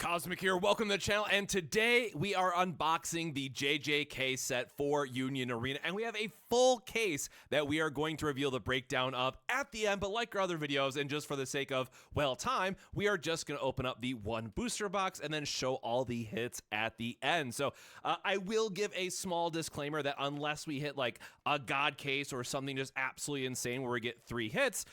Cosmic here, welcome to the channel, and today we are unboxing the JJK set for Union Arena, and we have a full case that we are going to reveal the breakdown of at the end. But like our other videos, and just for the sake of, well, time, we are just going to open up the one booster box and then show all the hits at the end. So I will give a small disclaimer that unless we hit like a god case or something just absolutely insane where we get 3 hits,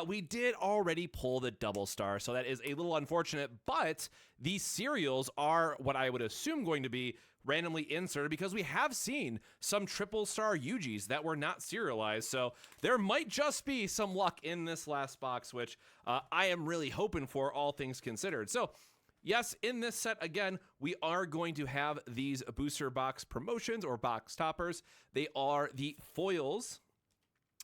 we did already pull the double star, so that is a little unfortunate. But these serials are what I would assume going to be randomly inserted, because we have seen some triple star Yujis that were not serialized, so there might just be some luck in this last box, which I am really hoping for, all things considered. So yes, in this set, again, we are going to have these booster box promotions or box toppers. They are the foils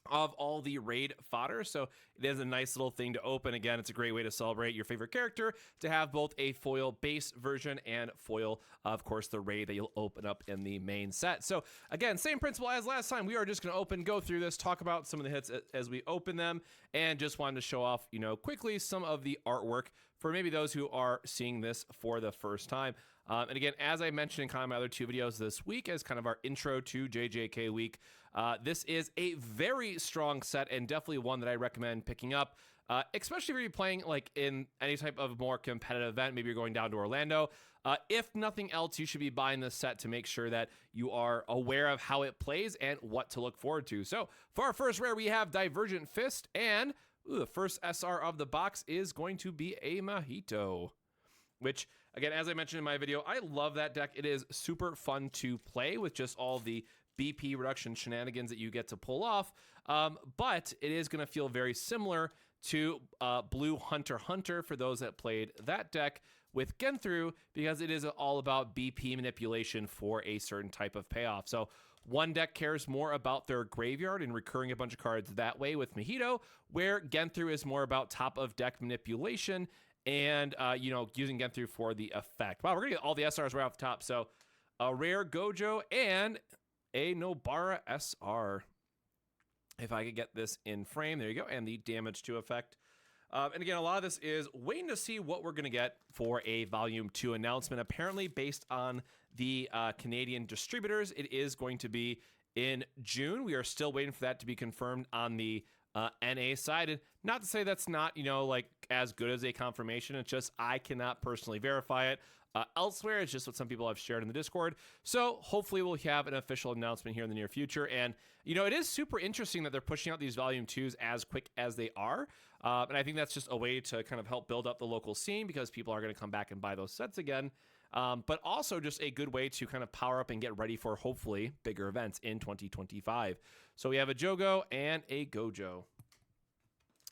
of all the raid fodder, so it is a nice little thing to open. Again, it's a great way to celebrate your favorite character, to have both a foil base version and foil, of course, the raid that you'll open up in the main set. So again, same principle as last time. We are just going to go through this, talk about some of the hits as we open them, and just wanted to show off, quickly some of the artwork for maybe those who are seeing this for the first time. And again, as I mentioned in kind of my other 2 videos this week as kind of our intro to JJK week, this is a very strong set and definitely one that I recommend picking up, especially if you're playing like in any type of more competitive event. Maybe you're going down to Orlando. If nothing else, you should be buying this set to make sure that you are aware of how it plays and what to look forward to. So for our first rare, we have Divergent Fist, and the first SR of the box is going to be a Mojito, which, again, as I mentioned in my video, I love that deck. It is super fun to play with just all the BP reduction shenanigans that you get to pull off, but it is going to feel very similar to Blue Hunter Hunter for those that played that deck with Genthru, because it is all about BP manipulation for a certain type of payoff. So one deck cares more about their graveyard and recurring a bunch of cards that way with Mojito, where Genthru is more about top of deck manipulation and, using Genthru for the effect. Wow, we're going to get all the SRs right off the top. So a rare Gojo and a Nobara SR. If I could get this in frame, there you go, and the damage to effect. And again, a lot of this is waiting to see what we're going to get for a Volume 2 announcement. Apparently, based on the Canadian distributors, it is going to be in June. We are still waiting for that to be confirmed on the NA side. And not to say that's not, like as good as a confirmation. It's just I cannot personally verify it. Elsewhere, it's just what some people have shared in the Discord. So hopefully we'll have an official announcement here in the near future. And, it is super interesting that they're pushing out these Volume 2s as quick as they are. And I think that's just a way to kind of help build up the local scene, because people are going to come back and buy those sets again. But also just a good way to kind of power up and get ready for hopefully bigger events in 2025. So we have a Jogo and a Gojo.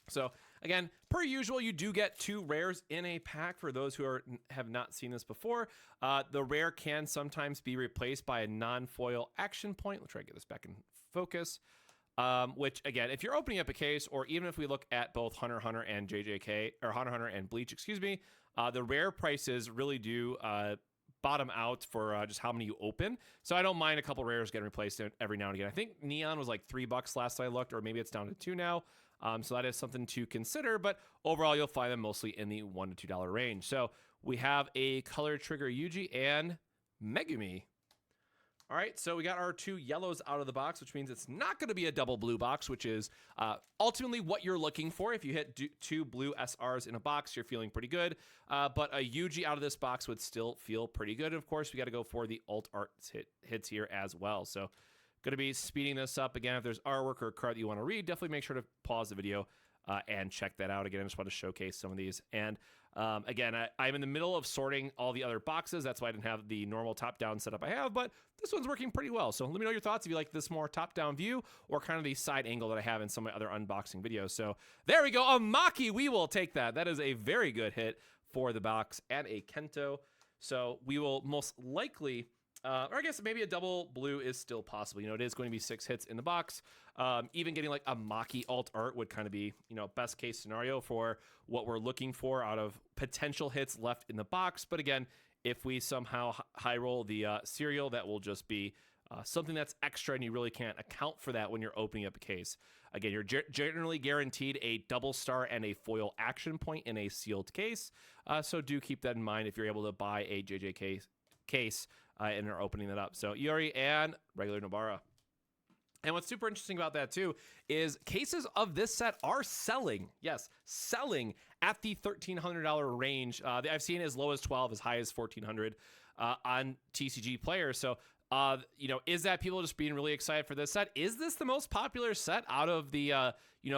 So again, per usual, you do get 2 rares in a pack for those who have not seen this before. The rare can sometimes be replaced by a non-foil action point. Let's try to get this back in focus. Which, again, if you're opening up a case, or even if we look at both Hunter x Hunter and JJK, or Hunter x Hunter and Bleach, excuse me, the rare prices really do bottom out for just how many you open. So I don't mind a couple rares getting replaced every now and again. I think Neon was like $3 last I looked, or maybe it's down to 2 now. So that is something to consider, but overall you'll find them mostly in the $1 to $2 range. So we have a Color Trigger Yuji and Megumi. All right, so we got our 2 yellows out of the box, which means it's not going to be a double blue box, which is ultimately what you're looking for. If you hit 2 blue SRs in a box, you're feeling pretty good. But a Yuji out of this box would still feel pretty good. Of course, we got to go for the alt art hits here as well. So going to be speeding this up. Again, if there's artwork or a card that you want to read, definitely make sure to pause the video and check that out. Again, I just want to showcase some of these. And again, I'm in the middle of sorting all the other boxes. That's why I didn't have the normal top-down setup I have, but this one's working pretty well. So let me know your thoughts if you like this more top-down view, or kind of the side angle that I have in some of my other unboxing videos. So there we go. A Maki, we will take that. That is a very good hit for the box, and a Kento. So we will most likely... or I guess maybe a double blue is still possible. It is going to be 6 hits in the box. Even getting like a Maki alt art would kind of be, best case scenario for what we're looking for out of potential hits left in the box. But again, if we somehow high roll the serial, that will just be something that's extra, and you really can't account for that when you're opening up a case. again, you're generally guaranteed a double star and a foil action point in a sealed case. So do keep that in mind if you're able to buy a JJ case and are opening that up. So Iori and regular Nobara. And what's super interesting about that too is cases of this set are selling. Yes, selling at the $1,300 range. I've seen as low as 12, as high as 1,400 on TCG Player. So, is that people just being really excited for this set? Is this the most popular set out of the,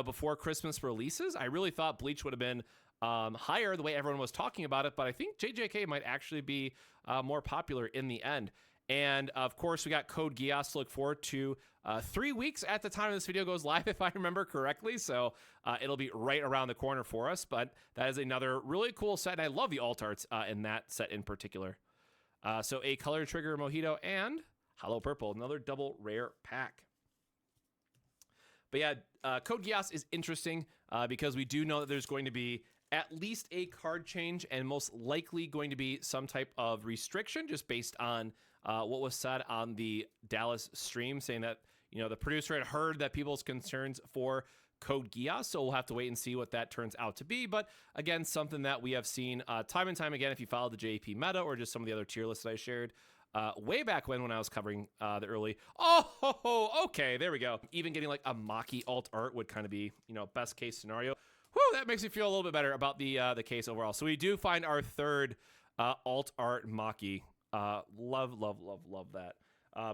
before Christmas releases? I really thought Bleach would have been higher the way everyone was talking about it, but I think JJK might actually be more popular in the end. And of course, we got Code Geass to look forward to 3 weeks at the time this video goes live, if I remember correctly. So it'll be right around the corner for us. But that is another really cool set. And I love the alt arts in that set in particular. So a Color Trigger Mojito and Hollow Purple, another double rare pack. But yeah, Code Geass is interesting because we do know that there's going to be at least a card change and most likely going to be some type of restriction just based on what was said on the Dallas stream, saying that, the producer had heard that people's concerns for Code Geass, so we'll have to wait and see what that turns out to be. But again, something that we have seen time and time again if you follow the JP meta or just some of the other tier lists that I shared way back when I was covering the early. Okay, there we go. Even getting like a Maki alt art would kind of be, best case scenario. Whew, that makes me feel a little bit better about the case overall. So we do find our third alt art Maki. Love that.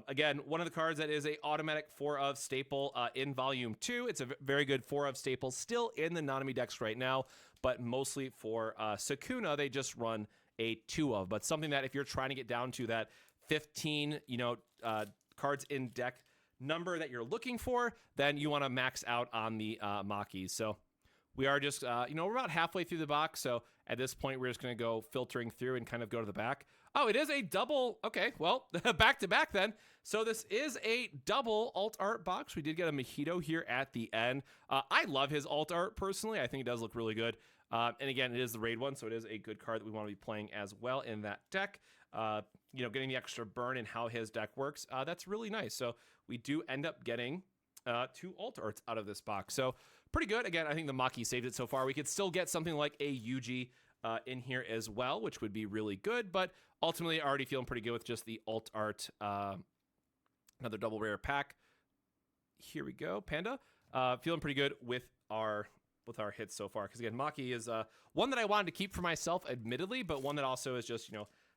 Again, one of the cards that is a automatic 4 of staple in volume 2. It's a very good 4 of staple still in the Nanami decks right now, but mostly for Sukuna, they just run a 2 of. But something that if you're trying to get down to that 15, cards in deck number that you're looking for, then you want to max out on the Makis. So we are just, we're about halfway through the box. So at this point, we're just going to go filtering through and kind of go to the back. Oh, it is a double. Okay, well, back to back then. So this is a double alt art box. We did get a Mojito here at the end. I love his alt art personally. I think it does look really good. And again, it is the raid one, so it is a good card that we want to be playing as well in that deck. Getting the extra burn and how his deck works, that's really nice. So we do end up getting 2 alt arts out of this box. So pretty good. Again, I think the Maki saved it so far. We could still get something like a Yuji in here as well, which would be really good. But ultimately, already feeling pretty good with just the alt art. Another double rare pack. Here we go, Panda. Feeling pretty good with our hits so far. Because again, Maki is one that I wanted to keep for myself, admittedly, but one that also is just,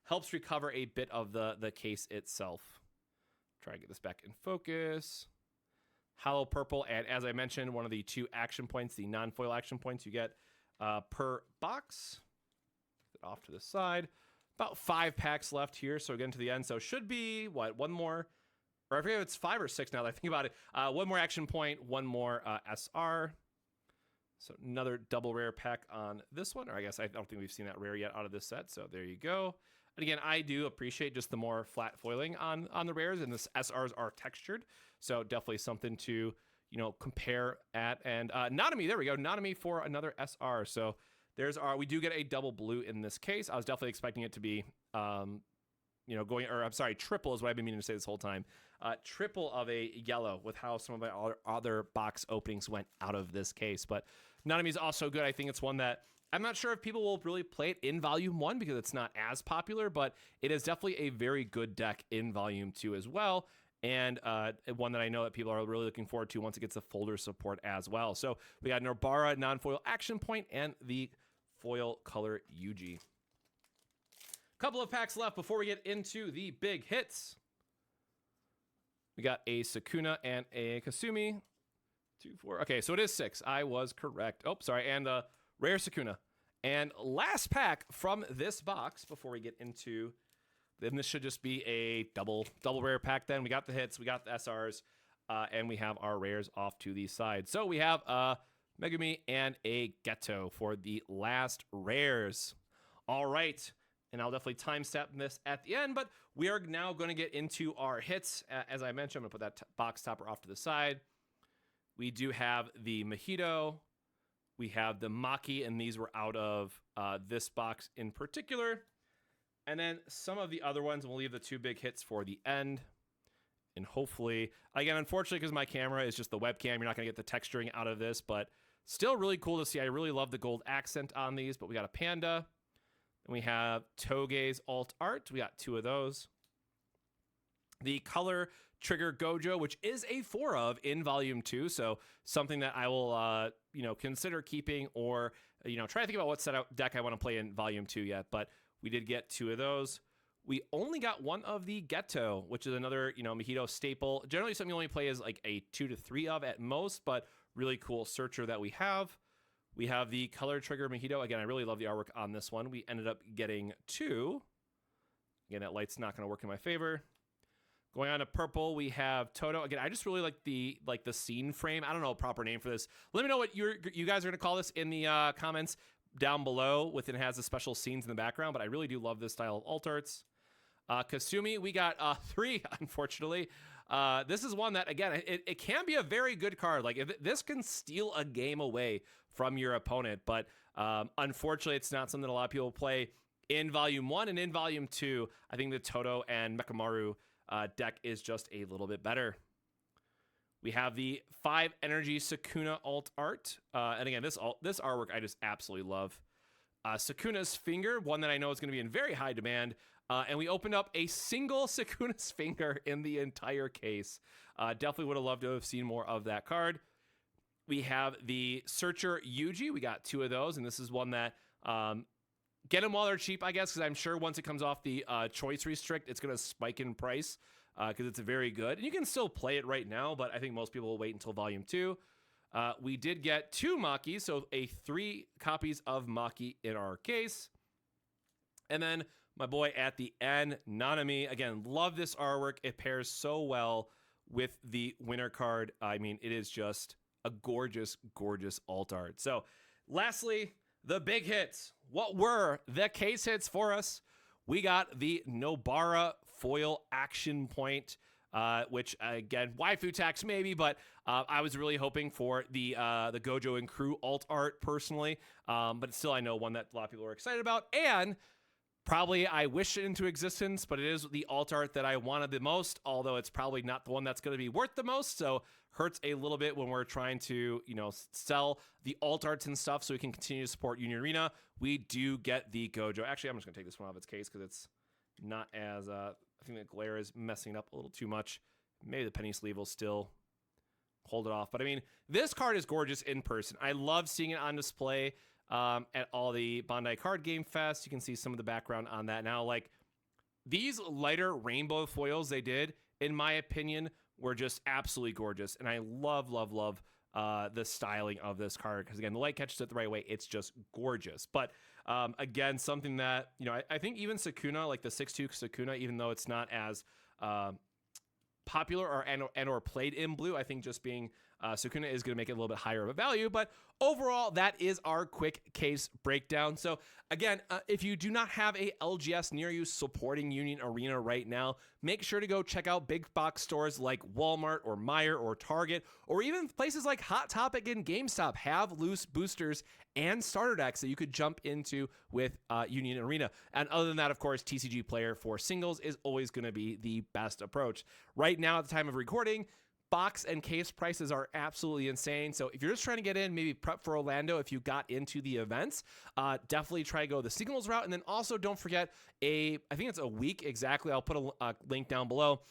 helps recover a bit of the case itself. Try to get this back in focus. Hollow Purple, and as I mentioned, one of the 2 action points, the non-foil action points you get per box. Get off to the side. About 5 packs left here, so we're getting to the end. So should be, one more, or I forget if it's 5 or 6 now that I think about it. One more action point, one more SR. So another double rare pack on this one, or I guess I don't think we've seen that rare yet out of this set, so there you go. And again, I do appreciate just the more flat foiling on the rares, and the SRs are textured, so definitely something to, compare at. And Nanami, there we go, Nanami for another SR. So there's we do get a double blue in this case. I was definitely expecting it to be, triple is what I've been meaning to say this whole time. Triple of a yellow with how some of my other box openings went out of this case. But Nanami is also good. I think it's one that I'm not sure if people will really play it in Volume 1 because it's not as popular, but it is definitely a very good deck in Volume 2 as well. And one that I know that people are really looking forward to once it gets the folder support as well. So we got Nobara non-foil action point and the foil color Yuji. Couple of packs left before we get into the big hits. We got a Sukuna and a Kasumi. 2, 4. Okay, so it is 6. I was correct. Oh, sorry. And rare Sukuna. And last pack from this box before we get into, then this should just be a double rare pack then. We got the hits, we got the SRs, and we have our rares off to the side. So we have a Megumi and a Geto for the last rares. All right. And I'll definitely timestamp this at the end, but we are now going to get into our hits. As I mentioned, I'm going to put that box topper off to the side. We do have the Mojito. We have the Maki, and these were out of this box in particular. And then some of the other ones, we'll leave the 2 big hits for the end. And hopefully, again, unfortunately, because my camera is just the webcam, you're not going to get the texturing out of this, but still really cool to see. I really love the gold accent on these, but we got a panda. And we have Toge's alt art. We got 2 of those. The color trigger Gojo, which is a 4 of in volume 2. So something that I will, consider keeping, or, try to think about what deck I want to play in volume 2 yet. But we did get 2 of those. We only got 1 of the Geto, which is another, Mojito staple. Generally, something you only play is like a 2 to 3 of at most, but really cool searcher that we have. We have the color trigger Mojito. Again, I really love the artwork on this one. We ended up getting 2. Again, that light's not going to work in my favor. Going on to purple, we have Toto. Again, I just really like the scene frame. I don't know a proper name for this. Let me know what you guys are going to call this in the comments down below. It has the special scenes in the background, but I really do love this style of alt arts. Kasumi, we got 3, unfortunately. This is one that, again, it can be a very good card. Like, if this can steal a game away from your opponent, but unfortunately, it's not something that a lot of people play in Volume 1. And in Volume 2, I think the Toto and Mekamaru deck is just a little bit better. We have the 5 energy Sukuna alt art. And again, this artwork I just absolutely love. Sukuna's finger, one that I know is going to be in very high demand. And we opened up a single Sukuna's finger in the entire case. Definitely would have loved to have seen more of that card. We have the Searcher Yuji. We got 2 of those, and this is one that get them while they're cheap, I guess, because I'm sure once it comes off the choice restrict, it's going to spike in price because it's very good. And you can still play it right now, but I think most people will wait until Volume 2. We did get 2 Makis, so 3 copies of Maki in our case. And then my boy at the end, Nanami. Again, love this artwork. It pairs so well with the winner card. I mean, it is just a gorgeous, gorgeous alt art. So lastly, the big hits. What were the case hits for us? We got the Nobara foil action point, which again, waifu tax maybe, but I was really hoping for the Gojo and crew alt art personally. But still, I know one that a lot of people are excited about, and probably I wish it into existence, but it is the alt art that I wanted the most, although it's probably not the one that's going to be worth the most. So hurts a little bit when we're trying to, sell the alt arts and stuff so we can continue to support Union Arena. We do get the Gojo. Actually, I'm just going to take this one off its case because it's not as, I think the glare is messing it up a little too much. Maybe the penny sleeve will still hold it off. But I mean, this card is gorgeous in person. I love seeing it on display at all the Bandai Card Game Fest. You can see some of the background on that now. Like, these lighter rainbow foils they did, in my opinion, were just absolutely gorgeous. And I love, love, love the styling of this card. Because again, the light catches it the right way. It's just gorgeous. But again, something that, I think even Sukuna, like the 6-2 Sukuna, even though it's not as popular or played in blue, I think just being Sukuna is going to make it a little bit higher of a value. But overall, that is our quick case breakdown. So again, if you do not have a LGS near you supporting Union Arena right now, make sure to go check out big box stores like Walmart or Meijer or Target, or even places like Hot Topic and GameStop have loose boosters and starter decks that you could jump into with Union Arena. And other than that, of course, TCG Player for singles is always going to be the best approach. Right now, at the time of recording, box and case prices are absolutely insane. So if you're just trying to get in, maybe prep for Orlando if you got into the events, definitely try to go the singles route. And then also don't forget I think it's a week exactly. I'll put a link down below.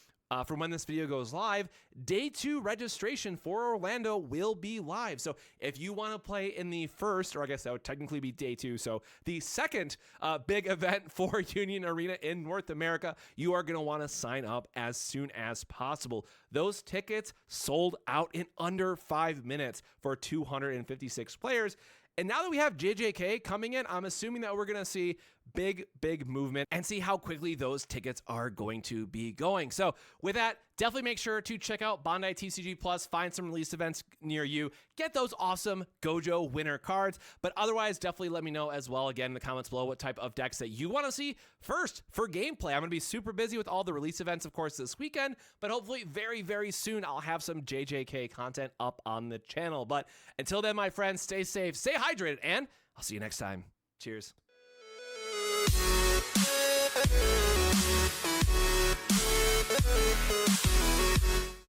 From when this video goes live, day 2 registration for Orlando will be live. So if you want to play in the first, or I guess that would technically be day 2, so the second big event for Union Arena in North America, you are going to want to sign up as soon as possible. Those tickets sold out in under 5 minutes for 256 players. And now that we have JJK coming in, I'm assuming that we're going to see big movement and see how quickly those tickets are going to be going. So with that, definitely make sure to check out Bandai TCG Plus, find some release events near you, get those awesome Gojo winner cards. But otherwise, definitely let me know as well, again, in the comments below, what type of decks that you want to see first for gameplay. I'm going to be super busy with all the release events, of course, this weekend, but hopefully very, very soon I'll have some JJK content up on the channel. But until then, my friends, stay safe, stay hydrated, and I'll see you next time. Cheers. We'll be right back.